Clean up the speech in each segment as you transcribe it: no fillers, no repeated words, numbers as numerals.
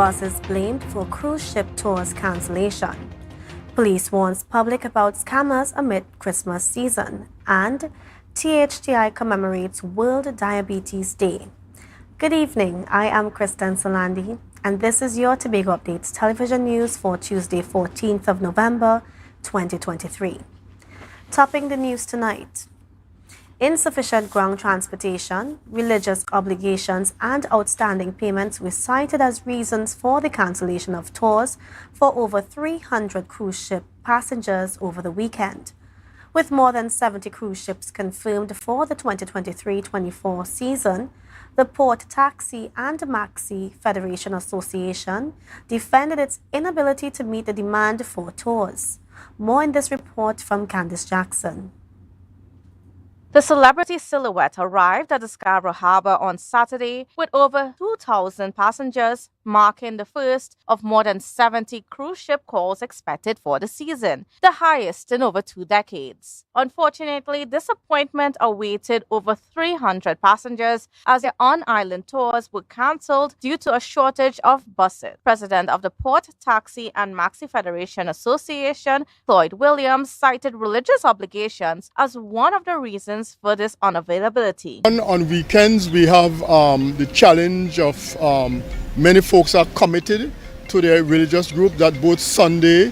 buses blamed for cruise ship tours cancellation. Police warns public about scammers amid Christmas season. And THTI commemorates World Diabetes Day. Good evening, I am Kristen Solandi, and this is your Tobago Updates television news for Tuesday, 14th of November, 2023. Topping the news tonight: insufficient ground transportation, religious obligations, and outstanding payments were cited as reasons for the cancellation of tours for over 300 cruise ship passengers over the weekend. With more than 70 cruise ships confirmed for the 2023-24 season, the Port Taxi and Maxi Federation Association defended its inability to meet the demand for tours. More in this report from Candice Jackson. The celebrity silhouette arrived at the Scarborough Harbour on Saturday with over 2,000 passengers, marking the first of more than 70 cruise ship calls expected for the season, the highest in over 2 decades. Unfortunately, this appointment awaited over 300 passengers as their on-island tours were cancelled due to a shortage of buses. President of the Port Taxi and Maxi Federation Association, Floyd Williams, cited religious obligations as one of the reasons for this unavailability. On weekends, we have the challenge of many folks are committed to their religious group, that both Sunday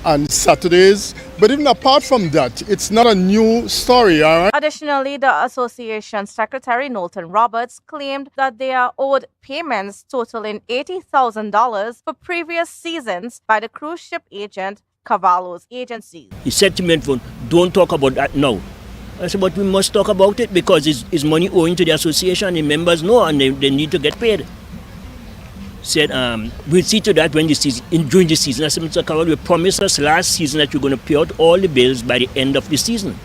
and Saturdays. But even apart from that, it's not a new story, all right? Additionally, the association secretary, Knowlton Roberts, claimed that they are owed payments totaling $80,000 for previous seasons by the cruise ship agent Cavallo's agency. He said to me on the phone, "Don't talk about that now." I said, "But we must talk about it because it's money owing to the association. The members know and they need to get paid." Said, "We'll see to that when during the season." I said, "Mr. Cavallo, you promised us last season that you're going to pay out all the bills by the end of the season.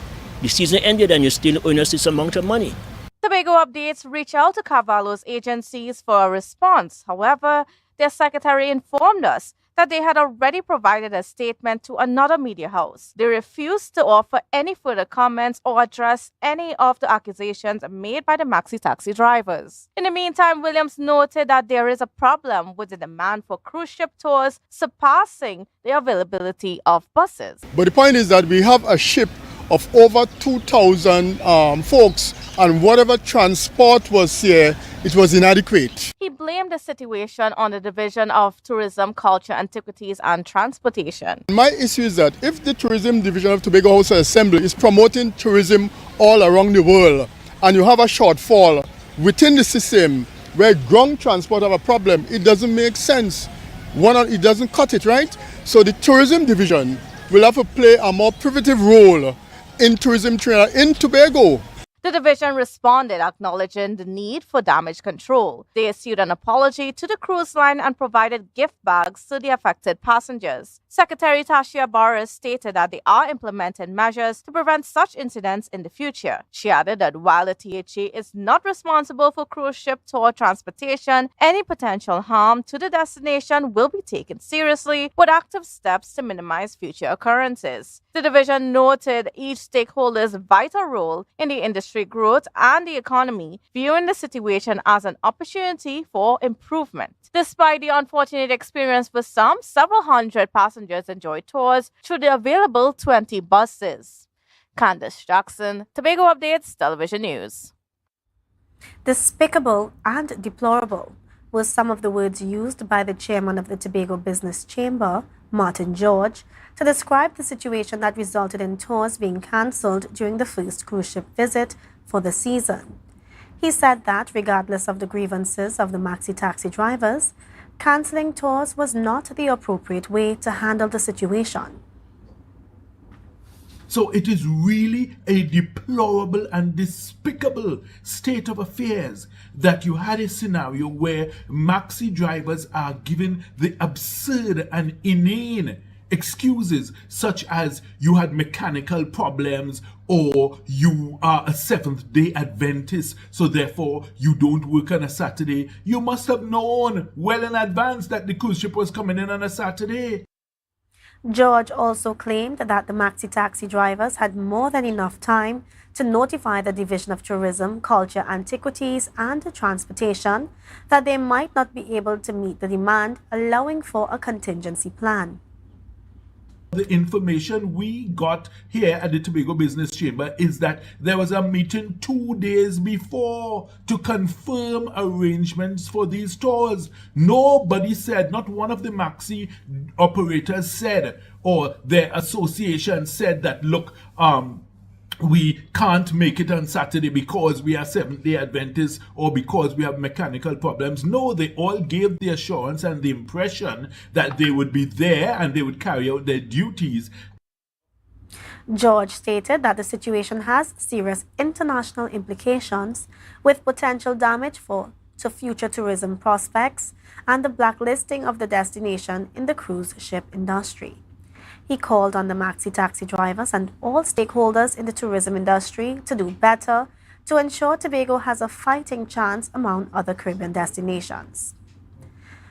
The season ended and you're still owing us this amount of money." Tobago Updates reached out to Cavallo's agencies for a response. However, their secretary informed us that they had already provided a statement to another media house. They refused to offer any further comments or address any of the accusations made by the maxi taxi drivers. In the meantime, Williams noted that there is a problem with the demand for cruise ship tours surpassing the availability of buses. But the point is that we have a ship of over 2,000 folks, and whatever transport was here, it was inadequate. He blamed the situation on the Division of Tourism, Culture, Antiquities and Transportation. My issue is that if the Tourism Division of Tobago House Assembly is promoting tourism all around the world, and you have a shortfall within the system where ground transport have a problem, it doesn't make sense. It doesn't cut it, right? So the Tourism Division will have to play a more pivotal role in tourism training in Tobago. The division responded, acknowledging the need for damage control. They issued an apology to the cruise line and provided gift bags to the affected passengers. Secretary Tashia Barris stated that they are implementing measures to prevent such incidents in the future. She added that while the THA is not responsible for cruise ship tour transportation, any potential harm to the destination will be taken seriously with active steps to minimize future occurrences. The division noted each stakeholder's vital role in the industry growth and the economy, viewing the situation as an opportunity for improvement. Despite the unfortunate experience for some, several hundred passengers enjoyed tours through the available 20 buses. Candice Jackson, Tobago Updates Television News. Despicable and deplorable were some of the words used by the chairman of the Tobago Business Chamber, Martin George, to describe the situation that resulted in tours being cancelled during the first cruise ship visit for the season. He said that regardless of the grievances of the maxi taxi drivers, cancelling tours was not the appropriate way to handle the situation. So it is really a deplorable and despicable state of affairs that you had a scenario where maxi drivers are given the absurd and inane excuses such as you had mechanical problems or you are a Seventh-day Adventist, so therefore you don't work on a Saturday. You must have known well in advance that the cruise ship was coming in on a Saturday. George also claimed that the maxi-taxi drivers had more than enough time to notify the Division of Tourism, Culture, Antiquities and Transportation that they might not be able to meet the demand, allowing for a contingency plan. The information we got here at the Tobago Business Chamber is that there was a meeting 2 days before to confirm arrangements for these tours. Nobody said, not one of the maxi operators said, or their association said that, look, we can't make it on Saturday because we are Seventh-day Adventists or because we have mechanical problems. No, they all gave the assurance and the impression that they would be there and they would carry out their duties. George stated that the situation has serious international implications with potential damage to future tourism prospects and the blacklisting of the destination in the cruise ship industry. He called on the maxi-taxi drivers and all stakeholders in the tourism industry to do better to ensure Tobago has a fighting chance among other Caribbean destinations.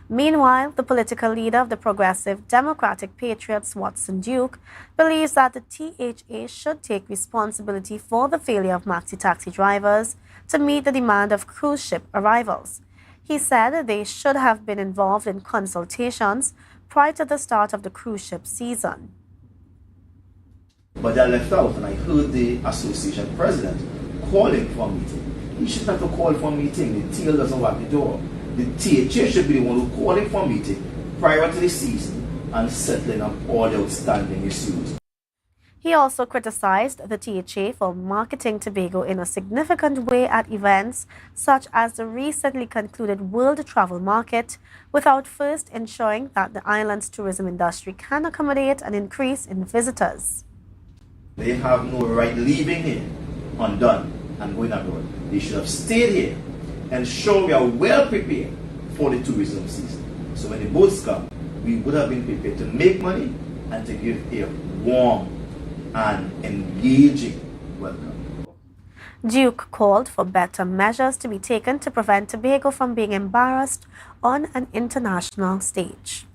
Meanwhile, the political leader of the Progressive Democratic Patriots, Watson Duke, believes that the THA should take responsibility for the failure of maxi-taxi drivers to meet the demand of cruise ship arrivals. He said they should have been involved in consultations prior to the start of the cruise ship season. But they left out, and I heard the association president calling for a meeting. He should not have called for a meeting. The tail doesn't walk the door. The THA should be the one who calling for a meeting prior to the season and settling up all the outstanding issues. He also criticized the THA for marketing Tobago in a significant way at events such as the recently concluded World Travel Market without first ensuring that the island's tourism industry can accommodate an increase in visitors. They have no right leaving here undone and going abroad. They should have stayed here and shown we are well prepared for the tourism season. So when the boats come, we would have been prepared to make money and to give a warm and engaging welcome. Duke called for better measures to be taken to prevent Tobago from being embarrassed on an international stage.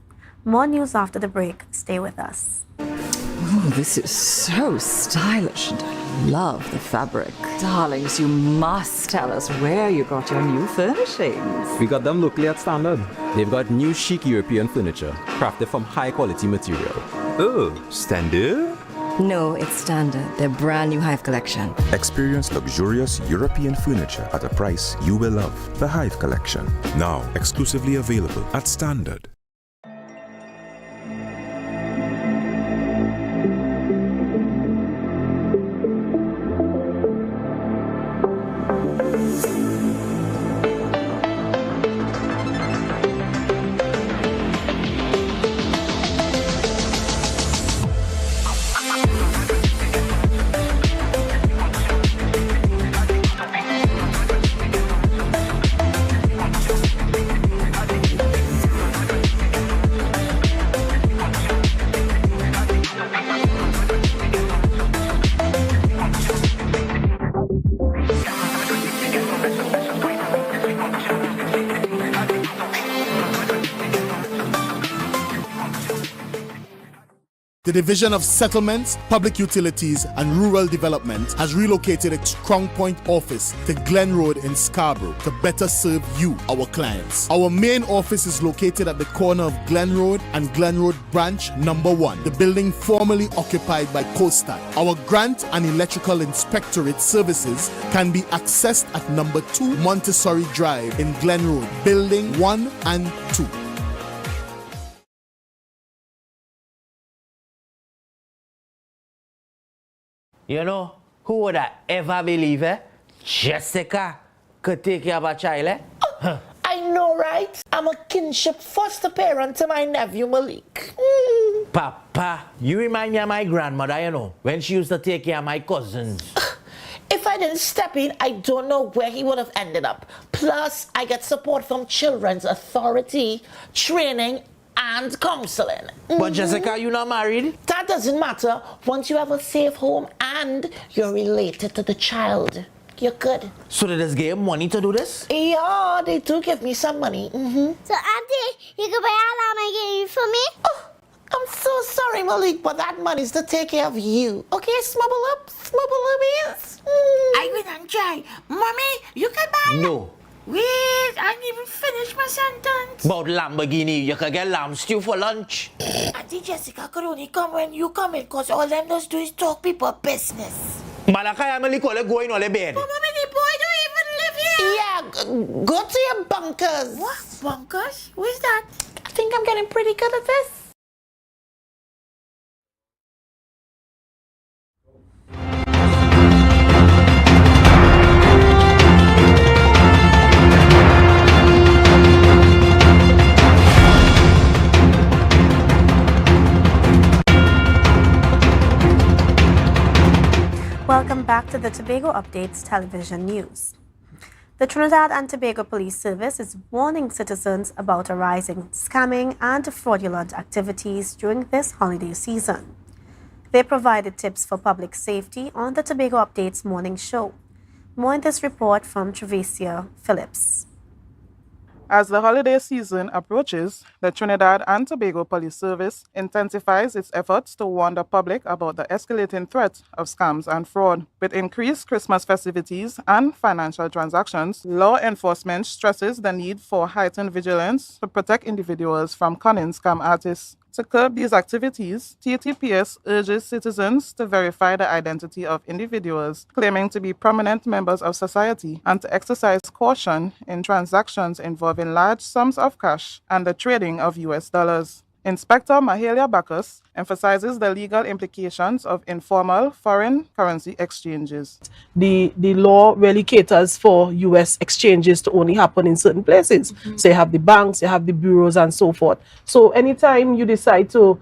More news after the break. Stay with us. Oh, this is so stylish and I love the fabric. Darlings, you must tell us where you got your new furnishings. We got them locally at Standard. They've got new chic European furniture, crafted from high quality material. Oh, Standard? No, it's Standard, their brand new Hive collection. Experience luxurious European furniture at a price you will love. The Hive Collection, now exclusively available at Standard. The Division of Settlements, Public Utilities and Rural Development has relocated its Crown Point office to Glen Road in Scarborough to better serve you, our clients. Our main office is located at the corner of Glen Road and Glen Road Branch Number 1, the building formerly occupied by COSTAT. Our grant and electrical inspectorate services can be accessed at Number 2 Montessori Drive in Glen Road, Building 1 and 2. You know, who would I ever believe, Jessica could take care of a child, I know, right? I'm a kinship foster parent to my nephew Malik. Papa, you remind me of my grandmother, you know, when she used to take care of my cousins. If I didn't step in, I don't know where he would have ended up. Plus, I get support from Children's Authority, training, and counseling. But Jessica, you not married? That doesn't matter. Once you have a safe home and you're related to the child, you're good. So they just gave money to do this? Yeah, they do give me some money. So, Auntie, you can buy all my game for me? Oh, I'm so sorry, Malik, but that money's to take care of you. Okay, smubble up is. I will and try. Mommy, you can buy. No. Wait, I didn't even finish my sentence. About Lamborghini, you can get lamb stew for lunch. Auntie Jessica could only come when you come in, cause all them does do is talk people business. Malakai, I'm only going on the bed. But mommy, the boy don't even live here. Yeah, go to your bunkers. What? Bunkers? Where's that? I think I'm getting pretty good at this. Welcome back to the Tobago Updates television news. The Trinidad and Tobago Police Service is warning citizens about a rise in scamming and fraudulent activities during this holiday season. They provided tips for public safety on the Tobago Updates morning show. More in this report from Travesia Phillips. As the holiday season approaches, the Trinidad and Tobago Police Service intensifies its efforts to warn the public about the escalating threat of scams and fraud. With increased Christmas festivities and financial transactions, law enforcement stresses the need for heightened vigilance to protect individuals from cunning scam artists. To curb these activities, TTPS urges citizens to verify the identity of individuals claiming to be prominent members of society and to exercise caution in transactions involving large sums of cash and the trading of US dollars. Inspector Mahalia Bacchus emphasizes the legal implications of informal foreign currency exchanges. The law really caters for U.S. exchanges to only happen in certain places. So you have the banks, you have the bureaus and so forth. So anytime you decide to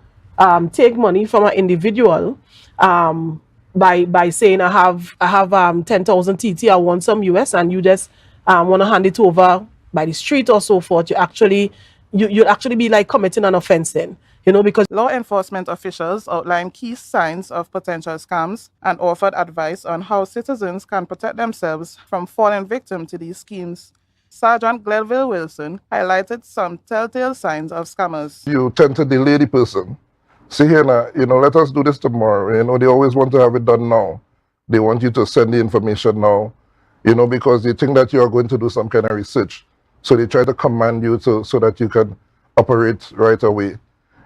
take money from an individual by saying I have 10,000 TT, I want some US, and you just want to hand it over by the street or so forth, you'd actually be like committing an offense then, because law enforcement officials outline key signs of potential scams and offered advice on how citizens can protect themselves from falling victim to these schemes. Sergeant Glenville Wilson highlighted some telltale signs of scammers. You tend to delay the person. See here now, let us do this tomorrow. They always want to have it done now. They want you to send the information now, because they think that you are going to do some kind of research. So they try to command you so that you can operate right away.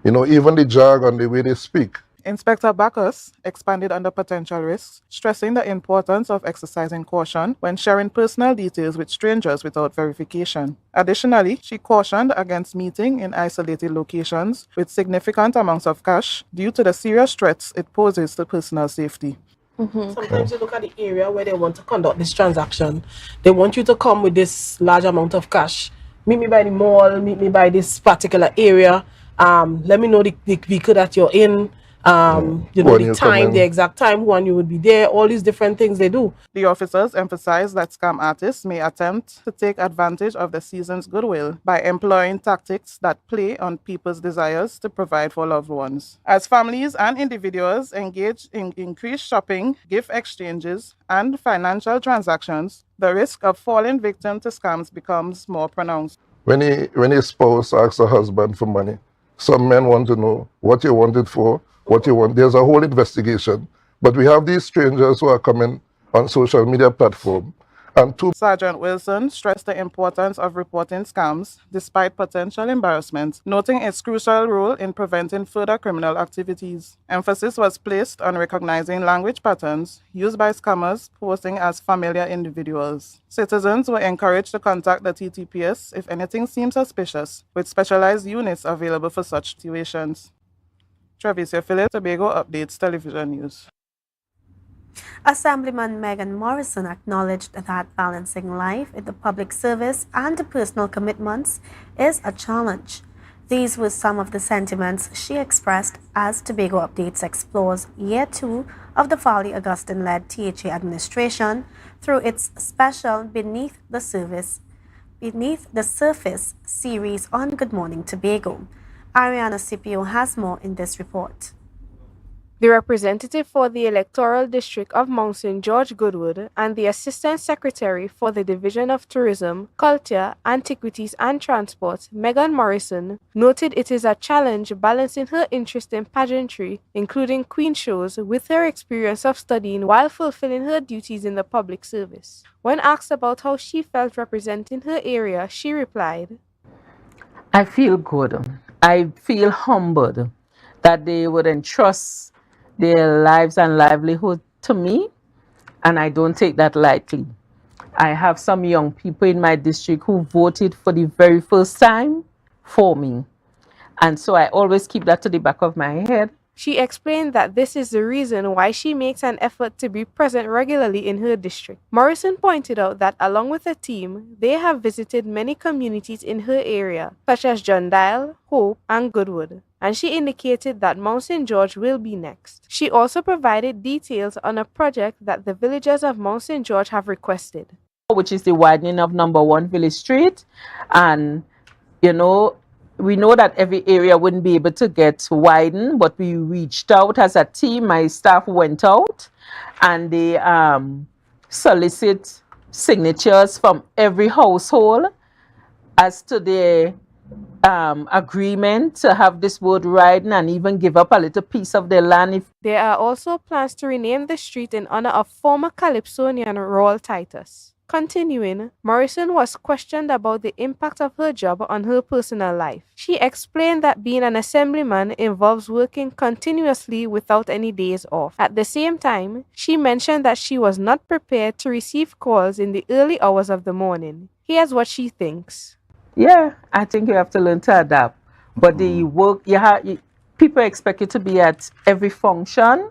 Even the jargon, the way they speak. Inspector Bacchus expanded on the potential risks, stressing the importance of exercising caution when sharing personal details with strangers without verification. Additionally, she cautioned against meeting in isolated locations with significant amounts of cash due to the serious threats it poses to personal safety. Sometimes you look at the area where they want to conduct this transaction. They want you to come with this large amount of cash. Meet me by the mall, meet me by this particular area. Let me know the vehicle that you're in. The time, the exact time when you would be there, all these different things they do. The officers emphasize that scam artists may attempt to take advantage of the season's goodwill by employing tactics that play on people's desires to provide for loved ones. As families and individuals engage in increased shopping, gift exchanges, and financial transactions, the risk of falling victim to scams becomes more pronounced. When a spouse asks a husband for money, some men want to know what you want it for, what you want. There's a whole investigation. But we have these strangers who are coming on social media platform. Sergeant Wilson stressed the importance of reporting scams despite potential embarrassment, noting its crucial role in preventing further criminal activities. Emphasis was placed on recognizing language patterns used by scammers posing as familiar individuals. Citizens were encouraged to contact the TTPS if anything seems suspicious, with specialized units available for such situations. Travesia Phillips, Tobago Updates Television News. Assemblyman Megan Morrison acknowledged that balancing life in the public service and personal commitments is a challenge. These were some of the sentiments she expressed as Tobago Updates explores Year 2 of the Valley Augustine-led THA administration through its special Beneath the Surface series on Good Morning Tobago. Ariana Scipio has more in this report. The representative for the electoral district of Mount St. George Goodwood and the assistant secretary for the Division of Tourism, Culture, Antiquities and Transport, Megan Morrison, noted it is a challenge balancing her interest in pageantry, including queen shows, with her experience of studying while fulfilling her duties in the public service. When asked about how she felt representing her area, she replied, I feel good. I feel humbled that they would entrust their lives and livelihood to me, and I don't take that lightly. I have some young people in my district who voted for the very first time for me, and so I always keep that to the back of my head. She explained that this is the reason why she makes an effort to be present regularly in her district. Morrison pointed out that along with a team, they have visited many communities in her area, such as John Dial, Hope, and Goodwood, and she indicated that Mount St. George will be next. She also provided details on a project that the villagers of Mount St. George have requested, which is the widening of number 1 Village Street. And, we know that every area wouldn't be able to get widened, but we reached out as a team. My staff went out and they solicit signatures from every household as to their agreement to have this road widened and even give up a little piece of their land. There are also plans to rename the street in honor of former Calypsonian Royal Titus. Continuing, Morrison was questioned about the impact of her job on her personal life. She explained that being an assemblyman involves working continuously without any days off. At the same time, she mentioned that she was not prepared to receive calls in the early hours of the morning. Here's what she thinks. Yeah, I think you have to learn to adapt. But the work, people expect you to be at every function.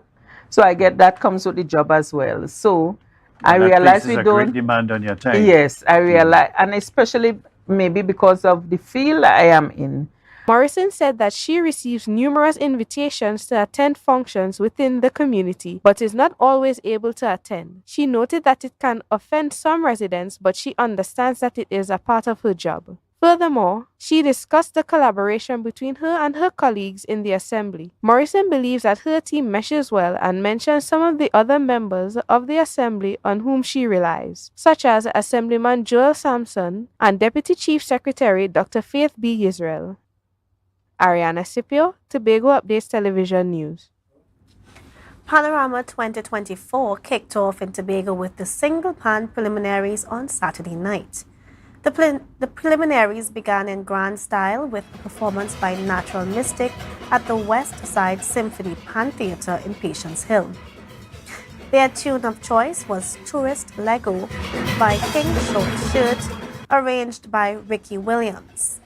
So I get that comes with the job as well. So I realize we don't. Great demand on your time. Yes, I realize, and especially maybe because of the field I am in. Morrison said that she receives numerous invitations to attend functions within the community, but is not always able to attend. She noted that it can offend some residents, but she understands that it is a part of her job. Furthermore, she discussed the collaboration between her and her colleagues in the assembly. Morrison believes that her team meshes well and mentions some of the other members of the assembly on whom she relies, such as Assemblyman Joel Sampson and Deputy Chief Secretary Dr. Faith B. Israel. Ariana Scipio, Tobago Updates Television News. Panorama 2024 kicked off in Tobago with the single pan preliminaries on Saturday night. The preliminaries began in grand style with a performance by Natural Mystic at the West Side Symphony Pan Theatre in Patience Hill. Their tune of choice was Tourist Lego by King Short Shirt, arranged by Ricky Williams.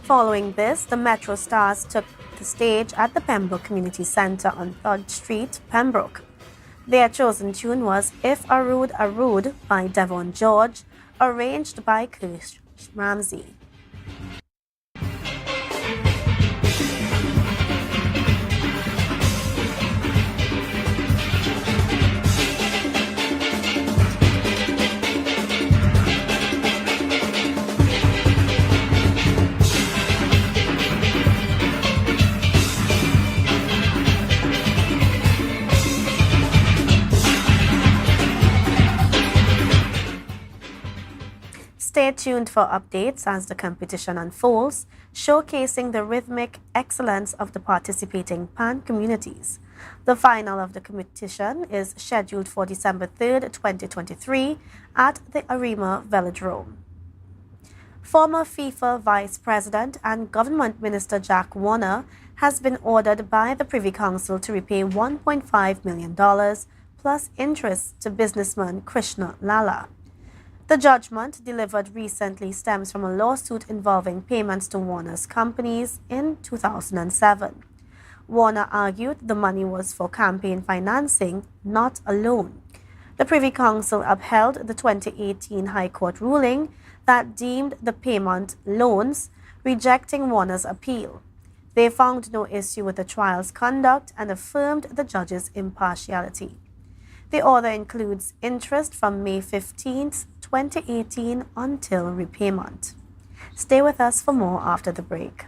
Following this, the Metro Stars took the stage at the Pembroke Community Centre on 3rd Street, Pembroke. Their chosen tune was If a Rude by Devon George, arranged by Chris Ramsey. Stay tuned for updates as the competition unfolds, showcasing the rhythmic excellence of the participating Pan communities. The final of the competition is scheduled for December 3rd, 2023 at the Arima Velodrome. Former FIFA Vice President and Government Minister Jack Warner has been ordered by the Privy Council to repay $1.5 million plus interest to businessman Krishna Lala. The judgment, delivered recently, stems from a lawsuit involving payments to Warner's companies in 2007. Warner argued the money was for campaign financing, not a loan. The Privy Council upheld the 2018 High Court ruling that deemed the payment loans rejecting Warner's appeal. They found no issue with the trial's conduct and affirmed the judge's impartiality. The order includes interest from May 15, 2018 until repayment. Stay with us for more after the break.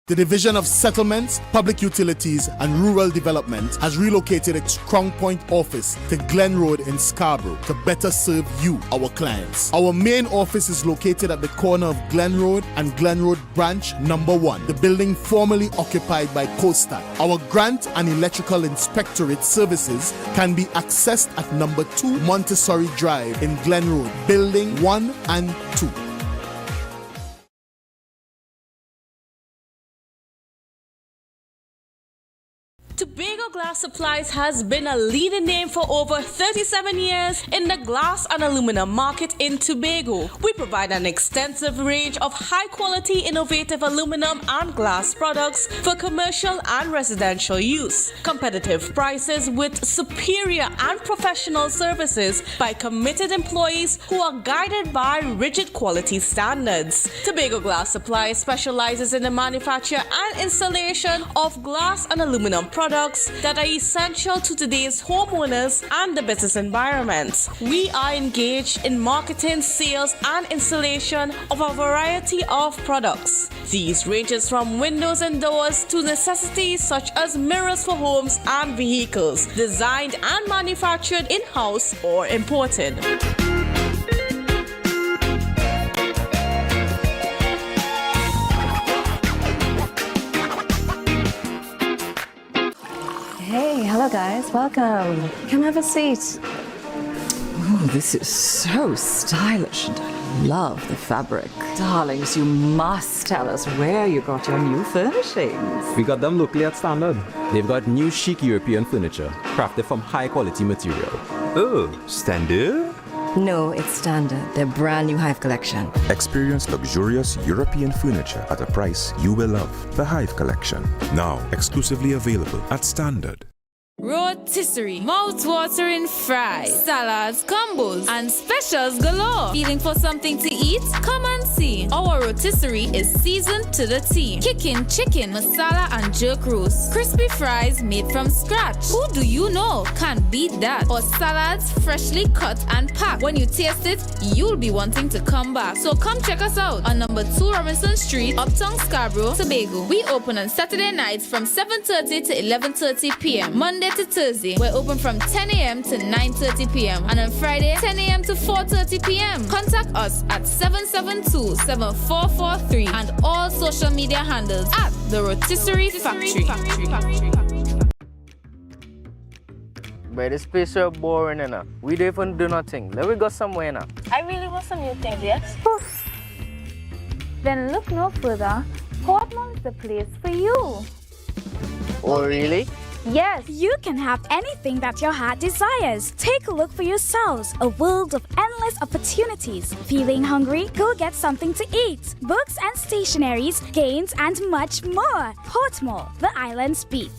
The Division of Settlements, Public Utilities and Rural Development has relocated its Crown Point office to Glen Road in Scarborough to better serve you, our clients. Our main office is located at the corner of Glen Road and Glen Road Branch Number 1, the building formerly occupied by Coastal. Our grant and electrical inspectorate services can be accessed at Number 2 Montessori Drive in Glen Road, Building 1 and 2. Tobago Glass Supplies has been a leading name for over 37 years in the glass and aluminum market in Tobago. We provide an extensive range of high-quality, innovative aluminum and glass products for commercial and residential use. Competitive prices with superior and professional services by committed employees who are guided by rigid quality standards. Tobago Glass Supplies specializes in the manufacture and installation of glass and aluminum products that are essential to today's homeowners and the business environment. We are engaged in marketing, sales, and installation of a variety of products. These ranges from windows and doors to necessities such as mirrors for homes and vehicles, designed and manufactured in-house or imported. Hey, hello guys, welcome. Come have a seat. Oh, this is so stylish and I love the fabric. Darlings, you must tell us where you got your new furnishings. We got them locally at Standard. They've got new chic European furniture, crafted from high quality material. Oh, Standard? No, it's standard. Their brand new Hive collection. Experience luxurious European furniture at a price you will love. The Hive Collection. Now exclusively available at Standard. Rotisserie, mouth-watering fries, salads, combos, and specials galore. Feeling for something to eat? Come and see. Our rotisserie is seasoned to the T. Kicking chicken, masala, and jerk roast. Crispy fries made from scratch. Who do you know can beat that? Or salads freshly cut and packed. When you taste it, you'll be wanting to come back. So come check us out on number 2 Robinson Street, Uptown Scarborough, Tobago. We open on Saturday nights from 7:30 to 11:30 p.m. Monday to Thursday, we're open from 10 a.m. to 9:30 p.m. and on Friday, 10 a.m. to 4:30 p.m. Contact us at 772-7443 and all social media handles at The Rotisserie Factory. But this place is boring enough. We don't even do nothing. Let me go somewhere now. I really want some new things, yes? Then look no further. Portmore is the place for you. Oh, really? Yes, you can have anything that your heart desires. Take a look for yourselves. A world of endless opportunities. Feeling hungry? Go get something to eat. Books and stationeries, games, and much more. Portmore, the island's beat.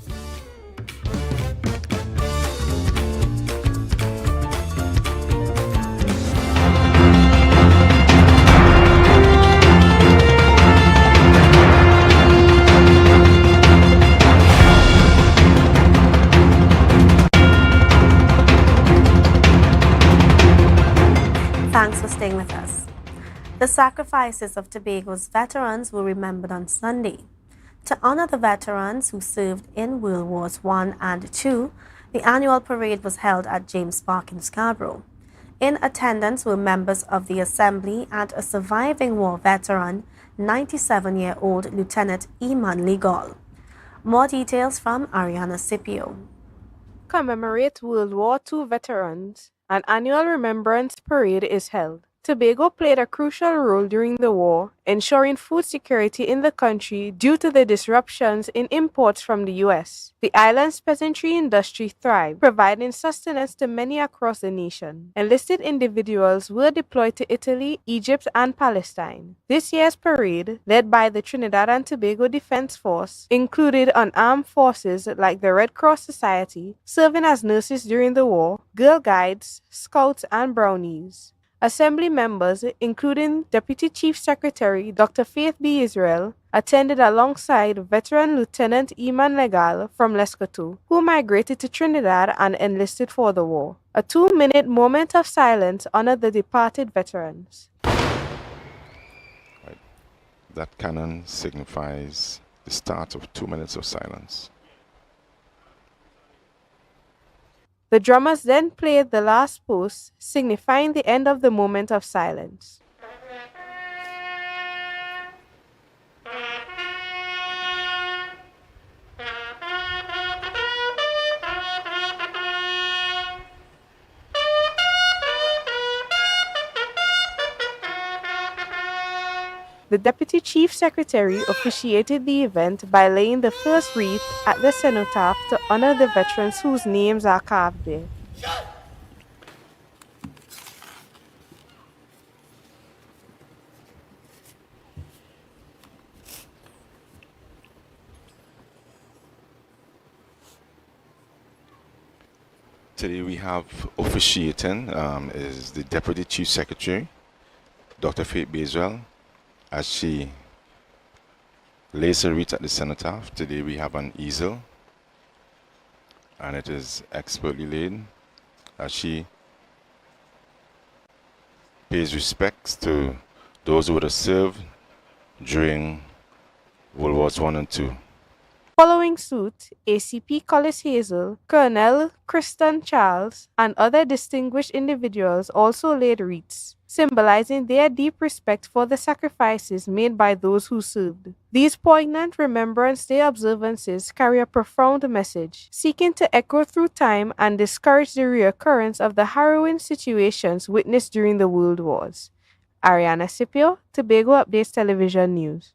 Thanks for staying with us. The sacrifices of Tobago's veterans were remembered on Sunday. To honor the veterans who served in World Wars I and II, the annual parade was held at James Park in Scarborough. In attendance were members of the Assembly and a surviving war veteran, 97-year-old Lieutenant Eman Legal. More details from Ariana Scipio. Commemorate World War II veterans. An annual Remembrance parade is held. Tobago played a crucial role during the war, ensuring food security in the country due to the disruptions in imports from the US. The island's peasantry industry thrived, providing sustenance to many across the nation. Enlisted individuals were deployed to Italy, Egypt, and Palestine. This year's parade, led by the Trinidad and Tobago Defense Force, included unarmed forces like the Red Cross Society, serving as nurses during the war, Girl Guides, Scouts, and Brownies. Assembly members, including Deputy Chief Secretary Dr. Faith B. Israel, attended alongside veteran Lieutenant Iman Legal from Lescotho, who migrated to Trinidad and enlisted for the war. A 2-minute moment of silence honored the departed veterans. That cannon signifies the start of 2 minutes of silence. The drummers then played the last post, signifying the end of the moment of silence. The Deputy Chief Secretary officiated the event by laying the first wreath at the cenotaph to honor the veterans whose names are carved there. Today we have officiating is the Deputy Chief Secretary, Dr. Faith Basil, as she lays her wreath at the cenotaph. Today we have an easel, and it is expertly laid as she pays respects to those who would have served during World Wars I and II. Following suit, ACP Collis Hazel, Colonel Kristen Charles, and other distinguished individuals also laid wreaths, symbolizing their deep respect for the sacrifices made by those who served. These poignant Remembrance Day observances carry a profound message, seeking to echo through time and discourage the reoccurrence of the harrowing situations witnessed during the World Wars. Ariana Scipio, Tobago Updates Television News.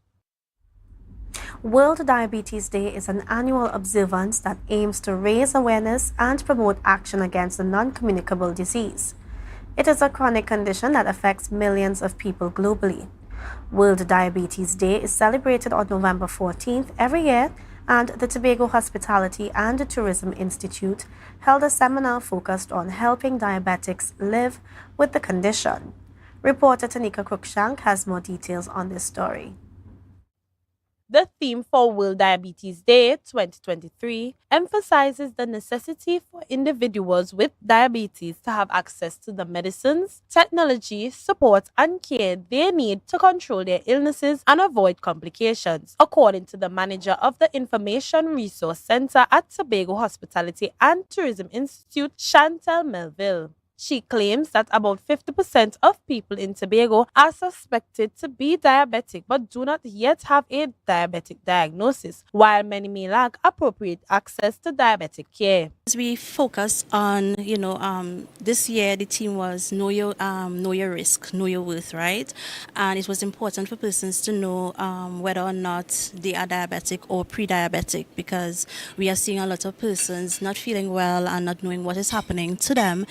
World Diabetes Day is an annual observance that aims to raise awareness and promote action against the non-communicable disease. It is a chronic condition that affects millions of people globally. World Diabetes Day is celebrated on November 14th every year, and the Tobago Hospitality and Tourism Institute held a seminar focused on helping diabetics live with the condition. Reporter Tanika Cruikshank has more details on this story. The theme for World Diabetes Day 2023 emphasizes the necessity for individuals with diabetes to have access to the medicines, technology, support, and care they need to control their illnesses and avoid complications, according to the manager of the Information Resource Center at Tobago Hospitality and Tourism Institute, Chantel Melville. She claims that about 50% of people in Tobago are suspected to be diabetic but do not yet have a diabetic diagnosis, while many may lack appropriate access to diabetic care. As we focus on, this year the theme was know your risk, know your worth, right? And it was important for persons to know whether or not they are diabetic or pre-diabetic, because we are seeing a lot of persons not feeling well and not knowing what is happening to them.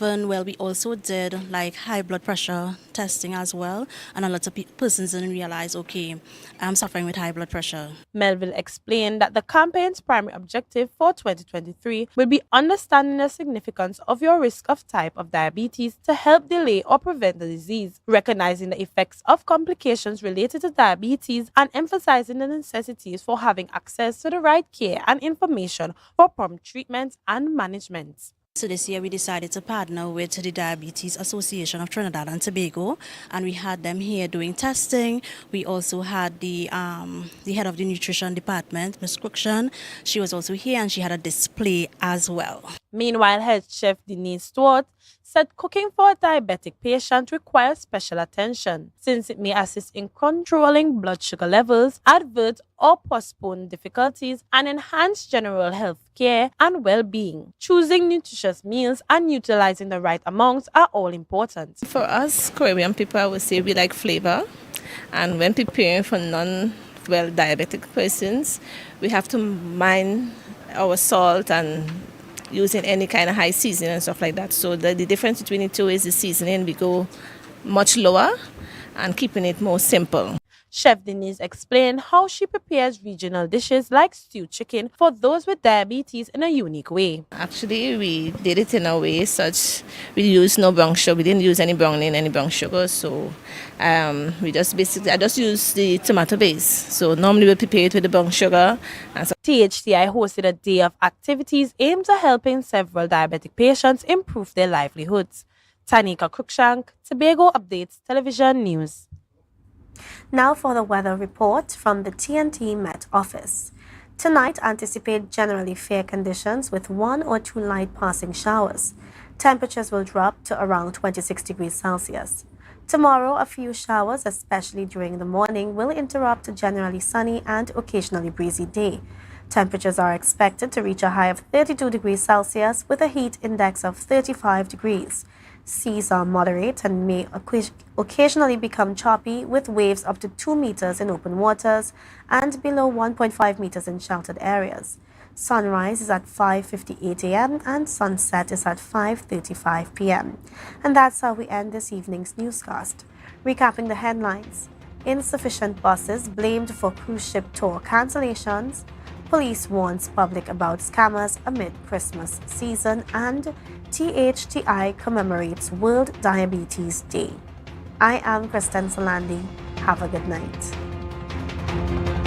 We also did like high blood pressure testing as well, and a lot of persons didn't realize, okay, I'm suffering with high blood pressure. Melville explained that the campaign's primary objective for 2023 will be understanding the significance of your risk of type of diabetes to help delay or prevent the disease, recognizing the effects of complications related to diabetes, and emphasizing the necessities for having access to the right care and information for prompt treatment and management. So this year we decided to partner with the Diabetes Association of Trinidad and Tobago, and we had them here doing testing. We also had the head of the nutrition department, Ms. Cruikshank. She was also here and she had a display as well. Meanwhile, head chef Denise Stewart said cooking for a diabetic patient requires special attention since it may assist in controlling blood sugar levels, avert or postpone difficulties, and enhance general health care and well-being. Choosing nutritious meals and utilizing the right amounts are all important. For us Caribbean people, I would say we like flavor, and when preparing for diabetic persons, we have to mind our salt and using any kind of high seasoning and stuff like that. So the difference between the two is the seasoning. We go much lower and keeping it more simple. Chef Denise explained how she prepares regional dishes like stewed chicken for those with diabetes in a unique way. Actually, we did it in a way such we used no brown sugar. We didn't use any browning, any brown sugar. So I just use the tomato base. So normally we prepare it with the brown sugar. And so THTI hosted a day of activities aimed at helping several diabetic patients improve their livelihoods. Tanika Cruikshank, Tobago Updates Television News. Now for the weather report from the TNT Met Office. Tonight, anticipate generally fair conditions with 1 or 2 light passing showers. Temperatures will drop to around 26 degrees Celsius. Tomorrow, a few showers, especially during the morning, will interrupt a generally sunny and occasionally breezy day. Temperatures are expected to reach a high of 32 degrees Celsius with a heat index of 35 degrees. Seas are moderate and may occasionally become choppy with waves up to 2 meters in open waters and below 1.5 meters in sheltered areas. Sunrise is at 5:58 a.m. and sunset is at 5:35 p.m. And that's how we end this evening's newscast. Recapping the headlines. Insufficient buses blamed for cruise ship tour cancellations. Police warns public about scammers amid Christmas season, and THTI commemorates World Diabetes Day. I am Kristen Solandi. Have a good night.